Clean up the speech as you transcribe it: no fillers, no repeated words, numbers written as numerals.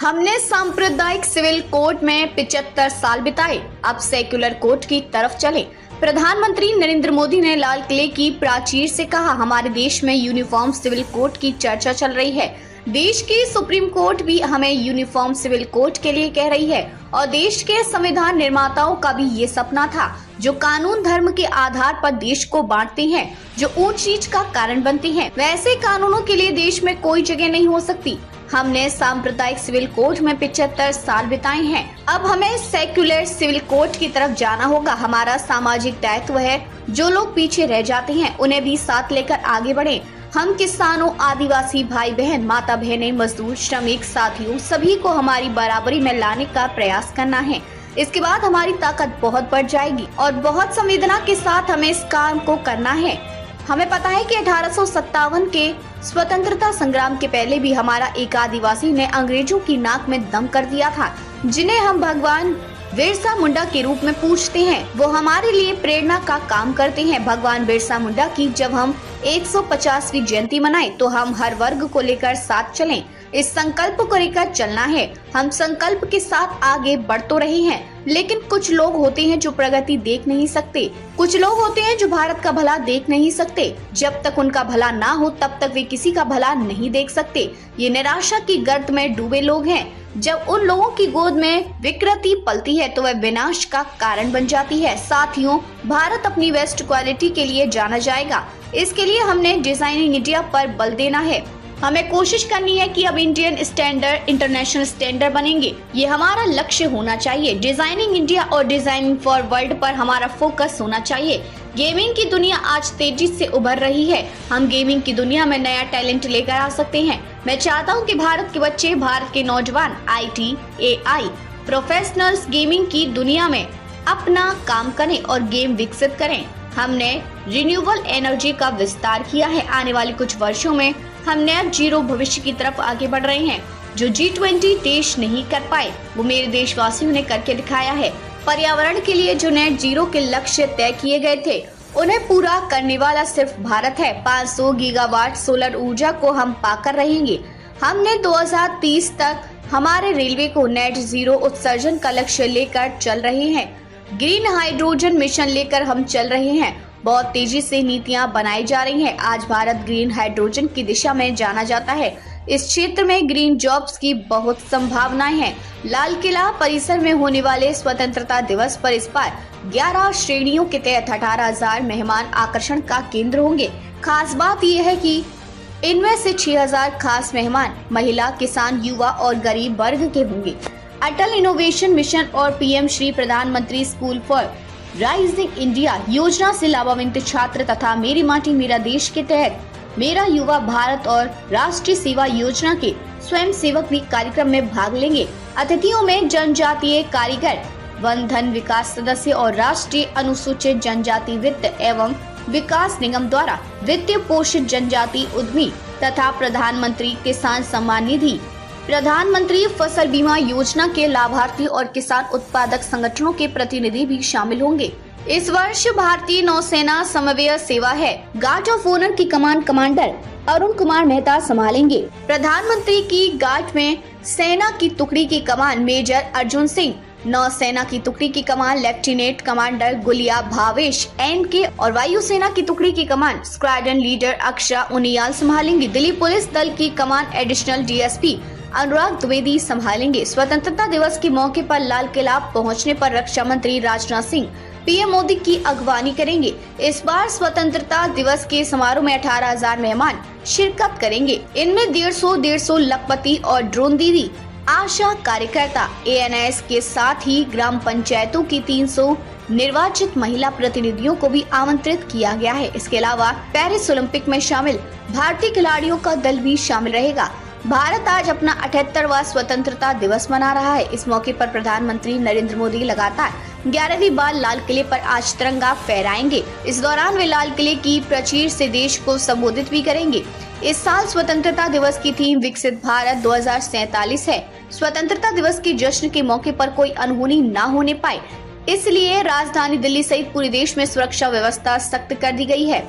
हमने सांप्रदायिक civil code में 75 साल बिताए, अब सेक्युलर कोड की तरफ चलें। प्रधानमंत्री नरेंद्र मोदी ने लाल किले की प्राचीर से कहा, हमारे देश में यूनिफॉर्म सिविल कोड की चर्चा चल रही है। देश की सुप्रीम कोर्ट भी हमें यूनिफॉर्म सिविल कोड के लिए कह रही है और देश के संविधान निर्माताओं का भी ये सपना था, जो कानून धर्म के आधार पर देश को बांटते हैं, जो ऊंच नीच का कारण बनते हैं। वैसे कानूनों के लिए देश में कोई जगह नहीं हो सकती। हमने सांप्रदायिक सिविल कोड में 75 साल बिताए हैं, अब हमें सेक्युलर सिविल कोड की तरफ जाना होगा। हमारा सामाजिक दायित्व है, जो लोग पीछे रह जाते हैं उन्हें भी साथ लेकर आगे बढ़े। हम किसानों, आदिवासी भाई बहन, माता बहनें, मजदूर, श्रमिक साथियों सभी को हमारी बराबरी में लाने का प्रयास करना है। इसके बाद हमारी ताकत बहुत बढ़ जाएगी और बहुत संवेदना के साथ हमें इस काम को करना है। हमें पता है कि 1857 के स्वतंत्रता संग्राम के पहले भी हमारा एक आदिवासी ने अंग्रेजों की नाक में दम कर दिया था, जिन्हें हम भगवान बिरसा मुंडा के रूप में पूछते हैं। वो हमारे लिए प्रेरणा का काम करते हैं। भगवान बिरसा मुंडा की जब हम 150वीं जयंती मनाएं, तो हम हर वर्ग को लेकर साथ चलें। इस संकल्प को लेकर चलना है। हम संकल्प के साथ आगे बढ़ तो रहे हैं, लेकिन कुछ लोग होते हैं जो प्रगति देख नहीं सकते। कुछ लोग होते हैं जो भारत का भला देख नहीं सकते। जब तक उनका भला ना हो तब तक वे किसी का भला नहीं देख सकते। ये निराशा की गर्त में डूबे लोग हैं। जब उन लोगों की गोद में विकृति पलती है तो वह विनाश का कारण बन जाती है। साथियों, भारत अपनी बेस्ट क्वालिटी के लिए जाना जाएगा। इसके लिए हमने डिजाइनिंग इंडिया पर बल देना है। हमें कोशिश करनी है कि अब इंडियन स्टैंडर्ड इंटरनेशनल स्टैंडर्ड बनेंगे। ये हमारा लक्ष्य होना चाहिए। डिजाइनिंग इंडिया और डिजाइनिंग फॉर वर्ल्ड पर हमारा फोकस होना चाहिए। गेमिंग की दुनिया आज तेजी से उभर रही है। हम गेमिंग की दुनिया में नया टैलेंट लेकर आ सकते हैं। मैं चाहता हूं कि भारत के बच्चे, भारत के नौजवान IT, AI प्रोफेशनल्स गेमिंग की दुनिया में अपना काम करें और गेम विकसित करें। हमने रिन्यूएबल एनर्जी का विस्तार किया है। आने वाले कुछ वर्षों में हम नेट जीरो भविष्य की तरफ आगे बढ़ रहे हैं। जो G20 देश नहीं कर पाए, वो मेरे देशवासियों ने करके दिखाया है। पर्यावरण के लिए जो नेट जीरो के लक्ष्य तय किए गए थे, उन्हें पूरा करने वाला सिर्फ भारत है। 500 गीगावाट सोलर ऊर्जा को हम पाकर रहेंगे। हमने 2030 तक हमारे रेलवे को नेट जीरो उत्सर्जन का लक्ष्य लेकर चल रहे हैं। ग्रीन हाइड्रोजन मिशन लेकर हम चल रहे हैं। बहुत तेजी से नीतियां बनाई जा रही हैं। आज भारत ग्रीन हाइड्रोजन की दिशा में जाना जाता है। इस क्षेत्र में ग्रीन जॉब्स की बहुत संभावनाएं हैं। लाल किला परिसर में होने वाले स्वतंत्रता दिवस पर इस बार 11 श्रेणियों के तहत 18,000 मेहमान आकर्षण का केंद्र होंगे। खास बात यह है कि इनमें से 6,000 खास मेहमान महिला, किसान, युवा और गरीब वर्ग के होंगे। अटल इनोवेशन मिशन और PM श्री प्रधानमंत्री स्कूल फॉर राइजिंग इंडिया योजना से लाभान्वित छात्र तथा मेरी माटी मेरा देश के तहत मेरा युवा भारत और राष्ट्रीय सेवा योजना के स्वयं सेवक भी कार्यक्रम में भाग लेंगे। अतिथियों में जनजातीय कारीगर, वन धन विकास सदस्य और राष्ट्रीय अनुसूचित जनजाति वित्त एवं विकास निगम द्वारा वित्तीय पोषित जनजाति उद्यमी तथा प्रधानमंत्री किसान सम्मान निधि, प्रधानमंत्री फसल बीमा योजना के लाभार्थी और किसान उत्पादक संगठनों के प्रतिनिधि भी शामिल होंगे। इस वर्ष भारतीय नौसेना समन्वय सेवा है। गार्ड ऑफ ऑनर की कमान कमांडर अरुण कुमार मेहता संभालेंगे। प्रधानमंत्री की गार्ड में सेना की टुकड़ी की कमान मेजर अर्जुन सिंह, नौसेना की टुकड़ी की कमान lieutenant commander Gulia Bhavesh NK और वायुसेना की टुकड़ी की कमान स्क्वाड्रन लीडर अक्षरा उनियाल संभालेंगे। दिल्ली पुलिस दल की कमान एडिशनल DSP अनुराग द्विवेदी संभालेंगे। स्वतंत्रता दिवस के मौके पर लाल किला पहुंचने पर रक्षा मंत्री राजनाथ सिंह PM मोदी की अगवानी करेंगे। इस बार स्वतंत्रता दिवस के समारोह में 18,000 मेहमान शिरकत करेंगे। इनमें 150 लखपति और ड्रोन दीदी, आशा कार्यकर्ता, ANS के साथ ही ग्राम पंचायतों की 300 निर्वाचित महिला प्रतिनिधियों को भी आमंत्रित किया गया है। इसके अलावा पेरिस ओलंपिक में शामिल भारतीय खिलाड़ियों का दल भी शामिल रहेगा। भारत आज अपना 78वां स्वतंत्रता दिवस मना रहा है। इस मौके पर प्रधानमंत्री नरेंद्र मोदी लगातार 11वीं बार लाल किले पर आज तिरंगा फहराएंगे। इस दौरान वे लाल किले की प्राचीर से देश को संबोधित भी करेंगे। इस साल स्वतंत्रता दिवस की थीम विकसित भारत 2047 है। स्वतंत्रता दिवस के जश्न के मौके पर कोई अनहोनी न होने पाए, इसलिए राजधानी दिल्ली सहित पूरे देश में सुरक्षा व्यवस्था सख्त कर दी गई है।